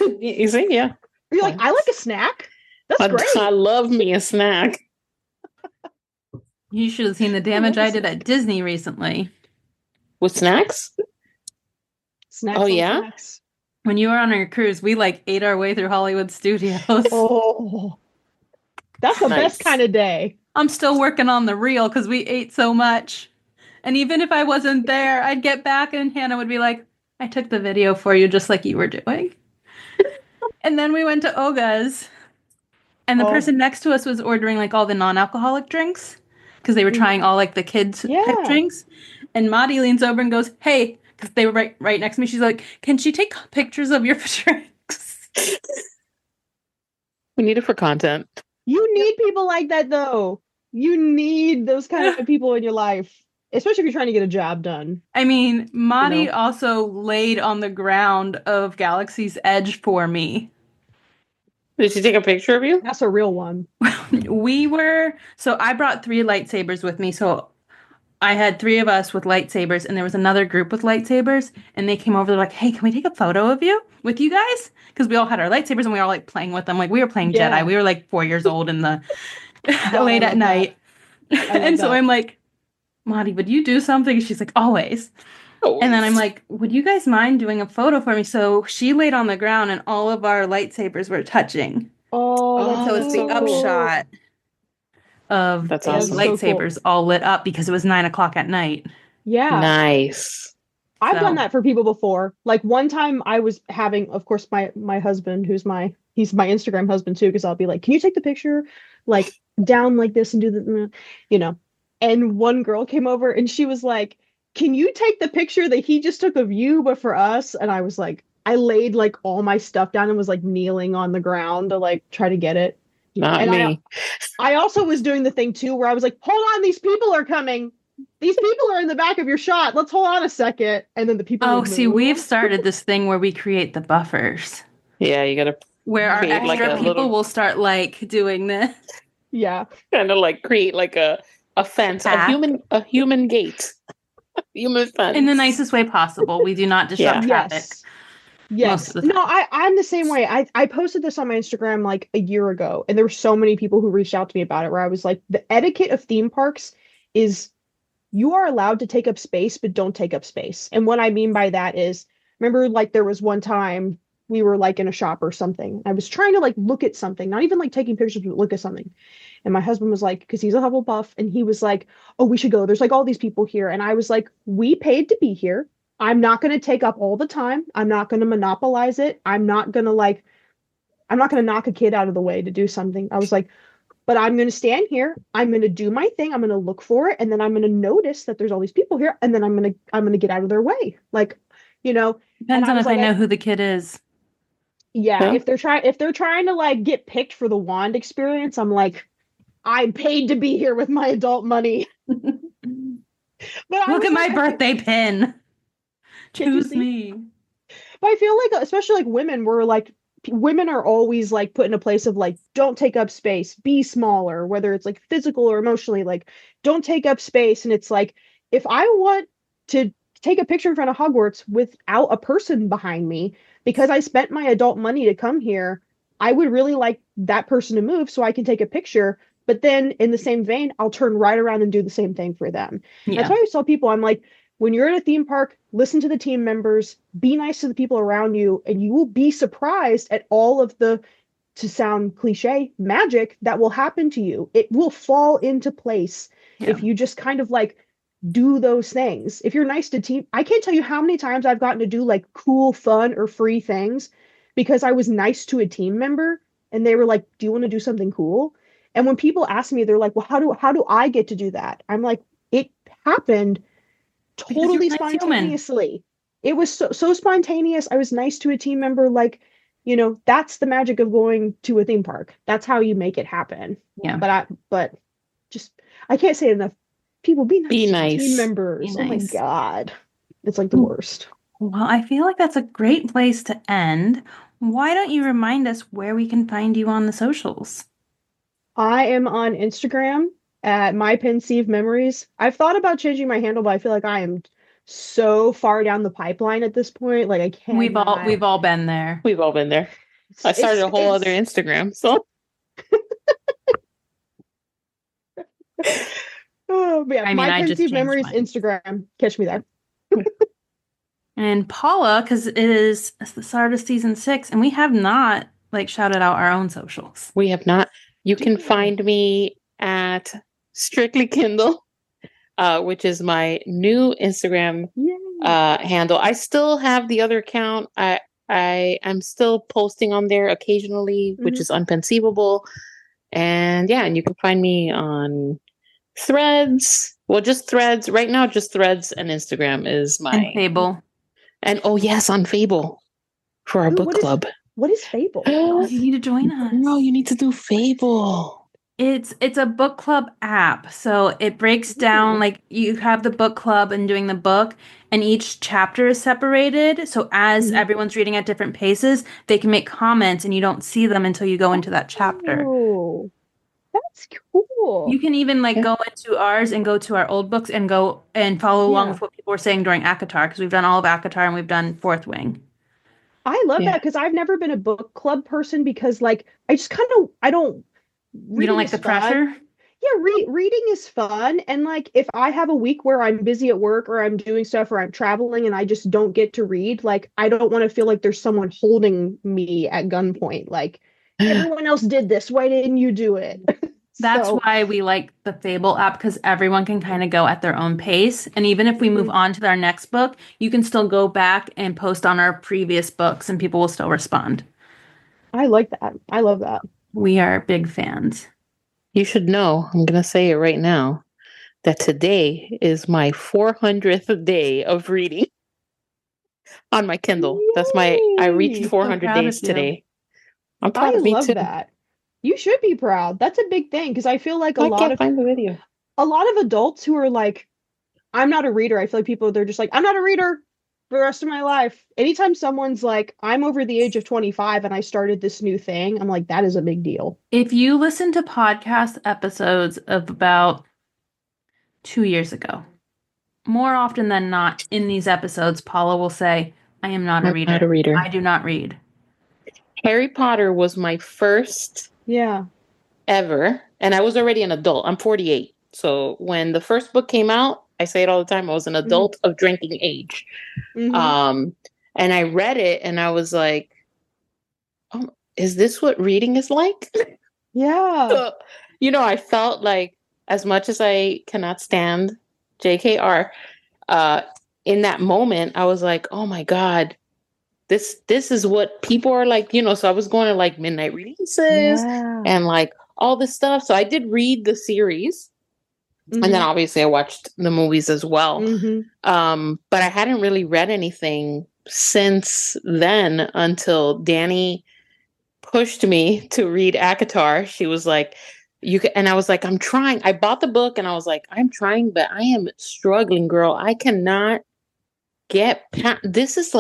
You see, yeah. You're like, I like a snack. That's I great. love me a snack. You should have seen the I damage love a I did at snack. Disney recently. With snacks? Oh Snacks on yeah? snacks. When you were on our cruise, we like ate our way through Hollywood Studios. Oh, that's the best Nice. kind of day. I'm still working on the reel because we ate so much. And even if I wasn't there, I'd get back and Hannah would be like, I took the video for you just like you were doing. And then we went to Oga's, and the Oh, person next to us was ordering like all the non-alcoholic drinks because they were trying mhm. all like the kids' type Yeah. drinks. And Maddie leans over and goes, "Hey," because they were right next to me. She's like, "Can she take pictures of your drinks?" We need it for content. You need people like that though. You need those kind of people in your life, especially if you're trying to get a job done, I mean, you Maddie know. also laid on the ground of Galaxy's Edge for me. Did she take a picture of you? That's a real one. So I brought 3 lightsabers with me. So I had 3 of us with lightsabers, and there was another group with lightsabers, and they came over. They're like, "Hey, can we take a photo of you with you guys?" Because we all had our lightsabers and we were all like playing with them. Like we were playing Jedi. Yeah. We were like 4 years old in the God, I late at love that. night. I love And so that. I'm like, "Maddie, would you do something?" She's like, "Always." And then I'm Always. like, "Would you guys mind doing a photo for me?" So she laid on the ground, and all of our lightsabers were touching. Oh, that's Oh, So it's that's the so cool. cool. upshot of That's the That's awesome. so cool. lightsabers all lit up because it was 9 o'clock at night. Yeah. Nice. I've done So that for people before. Like one time I was having, of course, my husband, he's my Instagram husband too, because I'll be like, can you take the picture like down like this and do the, you know? And one girl came over and she was like, can you take the picture that he just took of you, but for us? And I was like, I laid like all my stuff down and was like kneeling on the ground to like try to get it. Not And me. I also was doing the thing too where I was like, hold on, these people are coming. These people are in the back of your shot. Let's hold on a second. And then the people oh, would see, we've move. started this thing where we create the buffers, Yeah, you gotta where our create like extra a Yeah. people little will start like doing this Yeah. kind of like create like a fence, path a human gate, human in the fence. nicest way possible. We do not disrupt Yeah. traffic Yes. most Yes. of the No, time. I'm the same way. I posted this on my Instagram like a year ago, and there were so many people who reached out to me about it where I was like, the etiquette of theme parks is you are allowed to take up space, but don't take up space. And what I mean by that is, remember, like there was one time we were like in a shop or something. I was trying to like look at something, not even like taking pictures, but look at something. And my husband was like, because he's a Hufflepuff, and he was like, "Oh, we should go. There's like all these people here." And I was like, "We paid to be here. I'm not going to take up all the time. I'm not going to monopolize it. I'm not going to knock a kid out of the way to do something." I was like, but I'm going to stand here. I'm going to do my thing. I'm going to look for it, and then I'm going to notice that there's all these people here, and then I'm going to get out of their way. Like, you know, and Depends I on was if I like, know who the kid is. yeah, Yeah. if they're trying to like get picked for the wand experience, I'm like, I'm paid to be here with my adult money. But I Look was at my like, birthday pin. can't you Choose see? me. But I feel like, especially like women, we're like, women are always like put in a place of like, don't take up space, be smaller, whether it's like physical or emotionally, like, don't take up space. And it's like, if I want to take a picture in front of Hogwarts without a person behind me, because I spent my adult money to come here, I would really like that person to move so I can take a picture. But then in the same vein, I'll turn right around and do the same thing for them. Yeah. That's why I always tell people, I'm like, when you're at a theme park, listen to the team members, be nice to the people around you, and you will be surprised at all of the, to sound cliche, magic that will happen to you. It will fall into place if you just kind of like do those things. If you're nice to team, I can't tell you how many times I've gotten to do like cool, fun, or free things because I was nice to a team member and they were like, "Do you want to do something cool?" And when people ask me, they're like, "Well, how do I get to do that?" I'm like, "It happened totally spontaneously. It was so spontaneous. I was nice to a team member. Like, that's the magic of going to a theme park. That's how you make it happen." Yeah. But just, I can't say it enough. People, be nice Be to nice. team members. Oh my God. It's like the worst. Well, I feel like that's a great place to end. Why don't you remind us where we can find you on the socials? I am on Instagram at MyPensieveMemories. I've thought about changing my handle, but I feel like I am so far down the pipeline at this point. Like I can't. We've all been there. We've all been there. I started a whole other Instagram, so. Oh, but yeah, MyPensieveMemories Instagram. Catch me there. And Paula, because it is the start of season 6, and we have not shouted out our own socials. We have not. You can find me at Strictly Kindle, which is my new Instagram handle. I still have the other account. I'm still posting on there occasionally, which is Unpensievable. And and you can find me on Threads. Well, just Threads. Right now, just Threads and Instagram is my... And Fable. And on Fable for our book club. What is Fable? You need to join us. No, you need to do Fable. It's a book club app. So it breaks down, you have the book club and doing the book, and each chapter is separated. So as everyone's reading at different paces, they can make comments and you don't see them until you go into that chapter. Oh, that's cool. You can even go into ours and go to our old books and go and follow along with what people were saying during ACOTAR, because we've done all of ACOTAR and we've done Fourth Wing. I love that because I've never been a book club person because I just I don't. You don't like the pressure? Yeah, reading is fun. And if I have a week where I'm busy at work or I'm doing stuff or I'm traveling and I just don't get to read, I don't want to feel like there's someone holding me at gunpoint. Everyone else did this. Why didn't you do it? That's why we like the Fable app, because everyone can kind of go at their own pace. And even if we move on to our next book, you can still go back and post on our previous books and people will still respond. I like that. I love that. We are big fans. You should know, I'm going to say it right now, that today is my 400th day of reading on my Kindle. Yay! I reached 400 days today. I'm proud of me too. I love that. You should be proud. That's a big thing because I feel like a lot of adults who are like, I'm not a reader. I feel like they're just like, I'm not a reader for the rest of my life. Anytime someone's like, I'm over the age of 25 and I started this new thing, I'm like, that is a big deal. If you listen to podcast episodes of about 2 years ago, more often than not in these episodes, Paula will say, I am not a reader. I do not read. Harry Potter was my first ever, and I was already an adult. I'm 48. So when the first book came out, I say it all the time, I was an adult of drinking age. And I read it and I was like, oh, is this what reading is like? Yeah. So, I felt like, as much as I cannot stand JKR, in that moment, I was like, oh my God, this is what people are like, so I was going to midnight releases and all this stuff. So I did read the series. And then obviously I watched the movies as well. But I hadn't really read anything since then until Dani pushed me to read ACOTAR. She was like, and I was like, I'm trying. I bought the book and I was like, I'm trying, but I am struggling, girl. I cannot get past, this is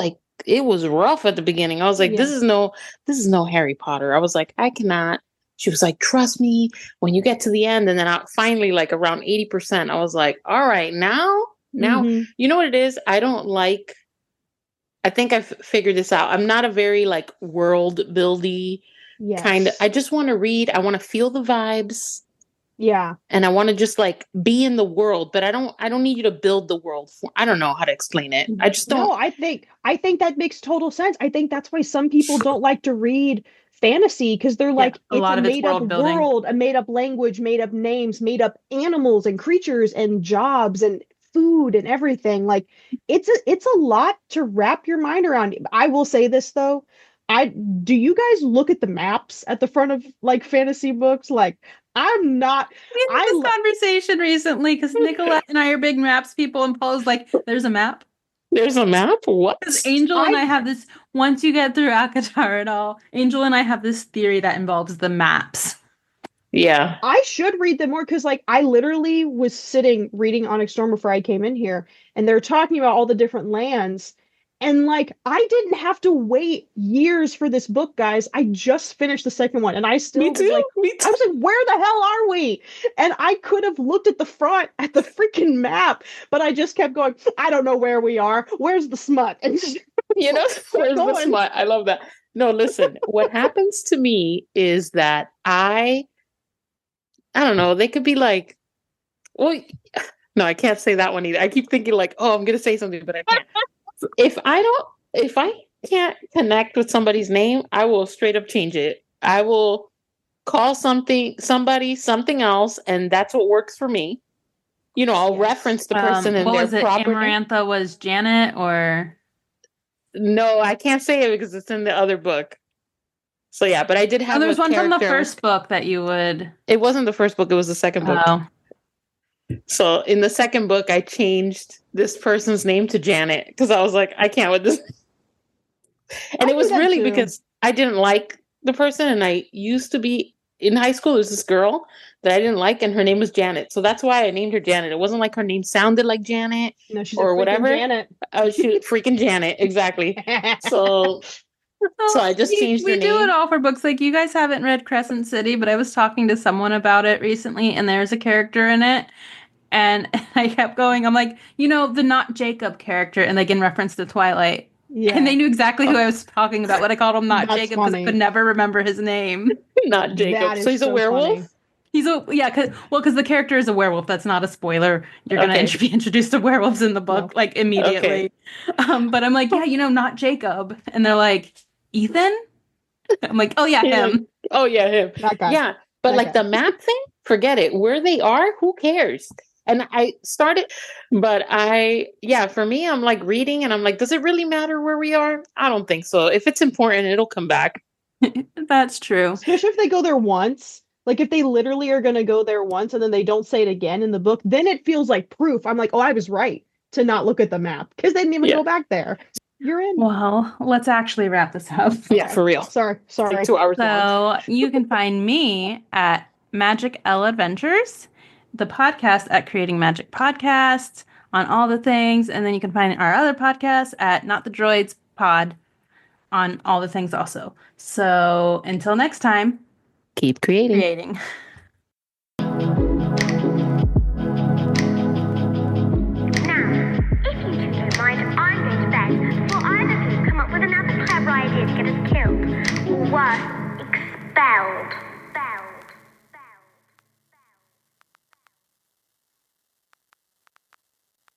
it was rough at the beginning. I was like, this is no Harry Potter. I was like, I cannot. She was like, trust me when you get to the end. And then finally, around 80%, I was like, all right, now, you know what it is? I think I've figured this out. I'm not a very world buildy kind of, I just want to read. I want to feel the vibes. Yeah. And I want to just like be in the world, but I don't need you to build the world I don't know how to explain it. I just don't. No, I think that makes total sense. I think that's why some people don't like to read fantasy, because they're like, a it's lot a of it's made up world building. world, a made up language, made up names, made up animals and creatures and jobs and food and everything. Like, it's a lot to wrap your mind around. I will say this though. I Do you guys look at the maps at the front of like fantasy books? Like, I'm not. We had this conversation recently because Nicolette and I are big maps people, and Paul's like, "There's a map." There's a map? What? Because Angel and I have this. Once you get through Akatar and all, Angel and I have this theory that involves the maps. Yeah. I should read them more, because like I literally was sitting reading Onyx Storm before I came in here, and they're talking about all the different lands. And like, I didn't have to wait years for this book, guys. I just finished the second one, and I still Me too. like, Me too. I was like, where the hell are we? And I could have looked at the front at the freaking map, but I just kept going, I don't know where we are. Where's the smut? And you know, where's the smut? I love that. No, listen, what happens to me is that I don't know, they could be like, well, no, I can't say that one either. I keep thinking like, oh, I'm going to say something, but I can't. If I can't connect with somebody's name, I will straight up change it. I will call somebody something else, and that's what works for me. You know, I'll reference the person and their proper name. Amarantha was Janet, or no, I can't say it because it's in the other book. So yeah, but I did have. There was one from the first book that you would. It wasn't the first book; it was the second book. Oh. So in the second book, I changed this person's name to Janet because I was like, I can't with this. And it was really because I didn't like the person, and I used to be in high school. There was this girl that I didn't like, and her name was Janet. So that's why I named her Janet. It wasn't like her name sounded like Janet or whatever. Janet. She freaking Janet, exactly. So I just changed her name. We do it all for books. Like, you guys haven't read Crescent City, but I was talking to someone about it recently, and there's a character in it. And I kept going. I'm like, the Not Jacob character, and like in reference to Twilight. Yeah. And they knew exactly who I was talking about. What I called him Not Jacob because I could never remember his name. Not Jacob. So he's a werewolf? Funny. Because the character is a werewolf. That's not a spoiler. You're going to be introduced to werewolves in the book, like, immediately. Okay. But I'm like, Not Jacob. And they're like, Ethan? I'm like, oh, yeah, him. Oh, yeah, him. That guy. Yeah, but like the map thing, forget it. Where they are, who cares? And I started, but for me, I'm like reading and I'm like, does it really matter where we are? I don't think so. If it's important, it'll come back. That's true. Especially if they go there once. Like, if they literally are going to go there once and then they don't say it again in the book, then it feels like proof. I'm like, oh, I was right to not look at the map because they didn't even go back there. You're in. Well, let's actually wrap this up. Yeah, for real. Sorry. Like 2 hours long. So you can find me at Magic L Adventures, the podcast at Creating Magic Podcasts, on all the things. And then you can find our other podcasts at Not the Droids Pod on all the things also. So until next time, keep creating. With another clever idea to get us killed, or worse, expelled.